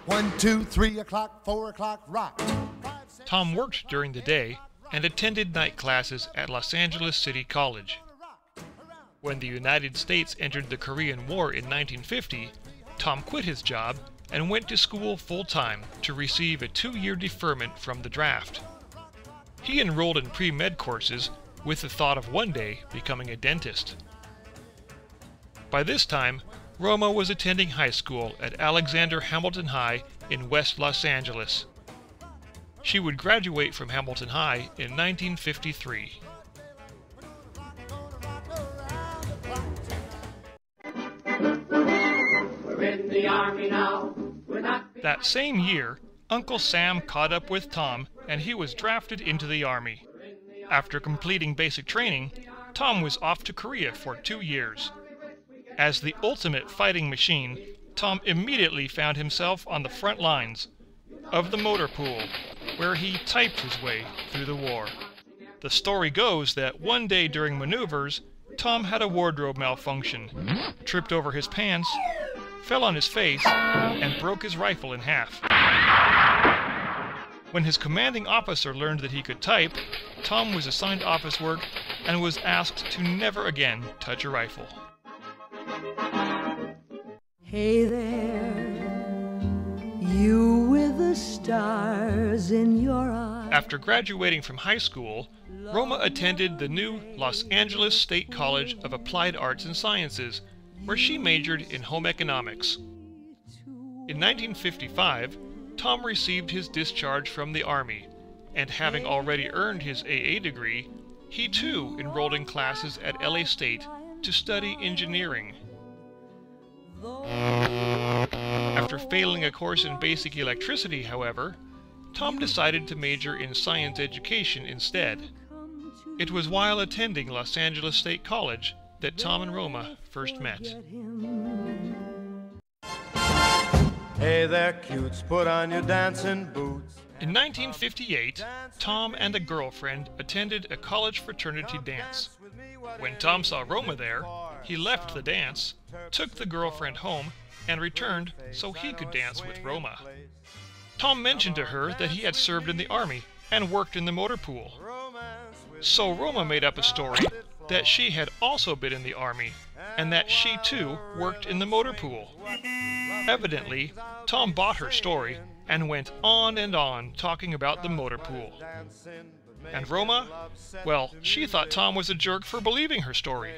1, 2, 3 o'clock, 4 o'clock, rock. Tom worked during the day and attended night classes at Los Angeles City College. When the United States entered the Korean War in 1950, Tom quit his job and went to school full-time to receive a 2-year deferment from the draft. He enrolled in pre-med courses with the thought of one day becoming a dentist. By this time, Roma was attending high school at Alexander Hamilton High in West Los Angeles. She would graduate from Hamilton High in 1953. We're in the Army now. That same year, Uncle Sam caught up with Tom and he was drafted into the Army. After completing basic training, Tom was off to Korea for 2 years. As the ultimate fighting machine, Tom immediately found himself on the front lines of the motor pool, where he typed his way through the war. The story goes that one day during maneuvers, Tom had a wardrobe malfunction, tripped over his pants, fell on his face, and broke his rifle in half. When his commanding officer learned that he could type, Tom was assigned office work and was asked to never again touch a rifle. Hey there, you with the stars in your eyes. After graduating from high school, Roma attended the new Los Angeles State College of Applied Arts and Sciences, where she majored in home economics. In 1955, Tom received his discharge from the Army, and having already earned his AA degree, he too enrolled in classes at LA State to study engineering. After failing a course in basic electricity, however, Tom decided to major in science education instead. It was while attending Los Angeles State College that Tom and Roma first met. Hey there, cutes, put on your dancing boots. In 1958, Tom and a girlfriend attended a college fraternity dance. When Tom saw Roma there, he left the dance, took the girlfriend home, and returned so he could dance with Roma. Tom mentioned to her that he had served in the Army and worked in the motor pool. So Roma made up a story that she had also been in the Army, and that she too worked in the motor pool. Evidently, Tom bought her story and went on talking about the motor pool. And Roma? Well, she thought Tom was a jerk for believing her story.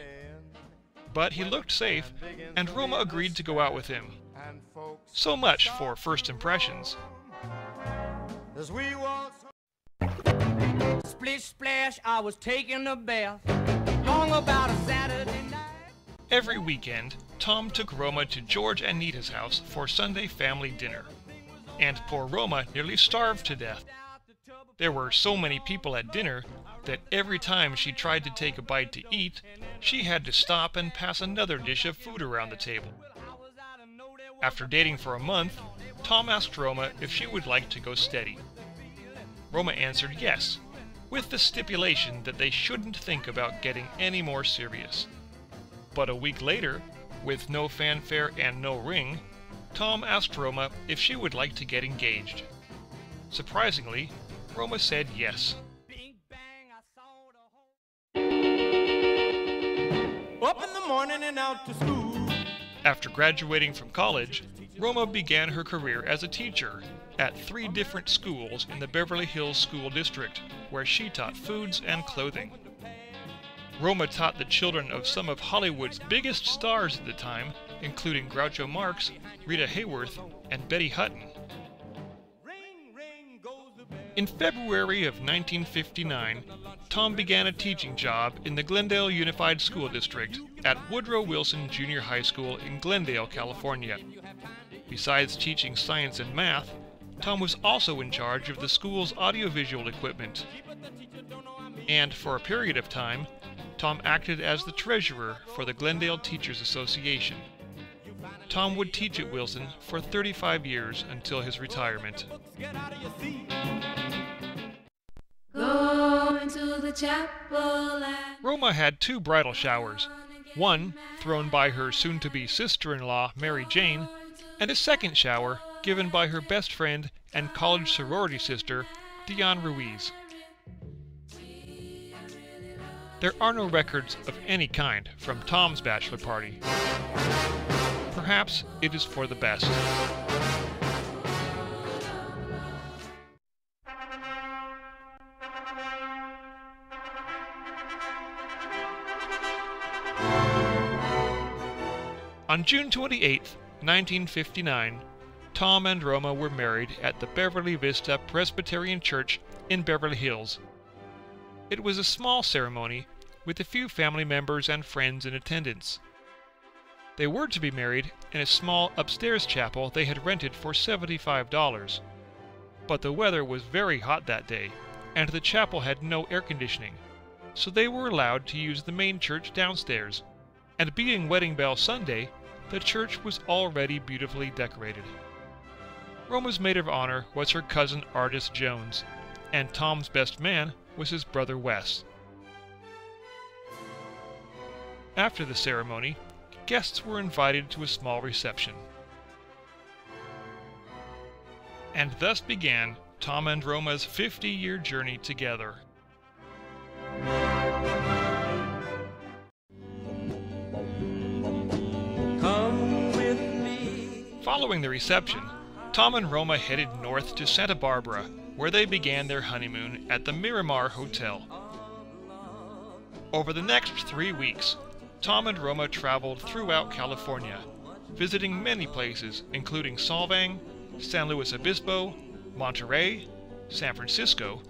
But he looked safe, and Roma agreed to go out with him. So much for first impressions. Splish splash, I was taking a bath. Long about a Saturday night. Every weekend, Tom took Roma to George and Nita's house for Sunday family dinner. And poor Roma nearly starved to death. There were so many people at dinner that every time she tried to take a bite to eat, she had to stop and pass another dish of food around the table. After dating for a month, Tom asked Roma if she would like to go steady. Roma answered yes, with the stipulation that they shouldn't think about getting any more serious. But a week later, with no fanfare and no ring, Tom asked Roma if she would like to get engaged. Surprisingly, Roma said yes. Up in the morning and out to school. After graduating from college, Roma began her career as a teacher at 3 different schools in the Beverly Hills School District, where she taught foods and clothing. Roma taught the children of some of Hollywood's biggest stars at the time, including Groucho Marx, Rita Hayworth, and Betty Hutton. In February of 1959, Tom began a teaching job in the Glendale Unified School District at Woodrow Wilson Junior High School in Glendale, California. Besides teaching science and math, Tom was also in charge of the school's audiovisual equipment. And for a period of time, Tom acted as the treasurer for the Glendale Teachers Association. Tom would teach at Wilson for 35 years until his retirement. Going to the chapel and Roma had 2 bridal showers, one thrown by her soon-to-be sister-in-law, Mary Jane, and a second shower given by her best friend and college sorority sister, Dion Ruiz. There are no records of any kind from Tom's bachelor party. Perhaps it is for the best. On June 28, 1959, Tom and Roma were married at the Beverly Vista Presbyterian Church in Beverly Hills. It was a small ceremony with a few family members and friends in attendance. They were to be married in a small upstairs chapel they had rented for $75. But the weather was very hot that day, and the chapel had no air conditioning, so they were allowed to use the main church downstairs, and being Wedding Bell Sunday, the church was already beautifully decorated. Roma's maid of honor was her cousin Ardis Jones, and Tom's best man was his brother Wes. After the ceremony, guests were invited to a small reception. And thus began Tom and Roma's 50-year journey together. Come with me. Following the reception, Tom and Roma headed north to Santa Barbara, where they began their honeymoon at the Miramar Hotel. Over the next 3 weeks, Tom and Roma traveled throughout California, visiting many places including Solvang, San Luis Obispo, Monterey, San Francisco,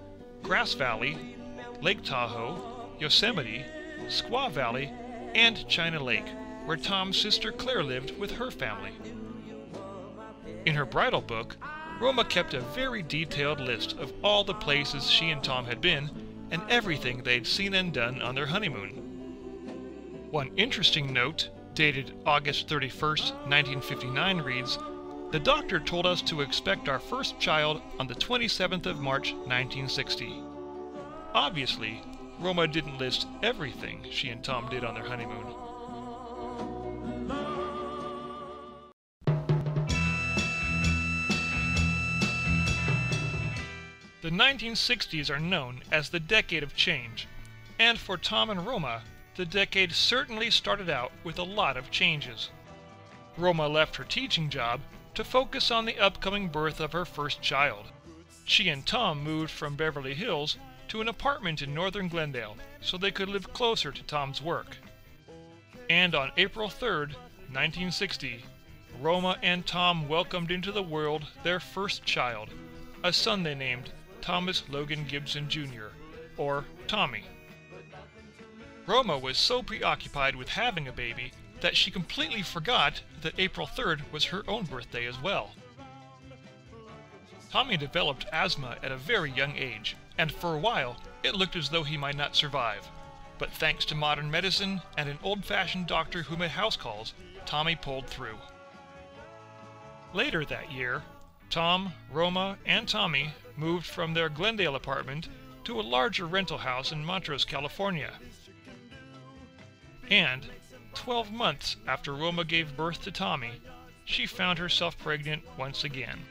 Grass Valley, Lake Tahoe, Yosemite, Squaw Valley, and China Lake, where Tom's sister Claire lived with her family. In her bridal book, Roma kept a very detailed list of all the places she and Tom had been and everything they'd seen and done on their honeymoon. One interesting note, dated August 31st, 1959, reads, "The doctor told us to expect our first child on the 27th of March, 1960. Obviously, Roma didn't list everything she and Tom did on their honeymoon. The 1960s are known as the decade of change, and for Tom and Roma, the decade certainly started out with a lot of changes. Roma left her teaching job to focus on the upcoming birth of her first child. She and Tom moved from Beverly Hills to an apartment in northern Glendale so they could live closer to Tom's work. And on April 3rd, 1960, Roma and Tom welcomed into the world their first child, a son they named Thomas Logan Gibson Jr., or Tommy. Roma was so preoccupied with having a baby that she completely forgot that April 3rd was her own birthday as well. Tommy developed asthma at a very young age, and for a while it looked as though he might not survive. But thanks to modern medicine and an old-fashioned doctor who made house calls, Tommy pulled through. Later that year, Tom, Roma, and Tommy moved from their Glendale apartment to a larger rental house in Montrose, California. And 12 months after Roma gave birth to Tommy, she found herself pregnant once again.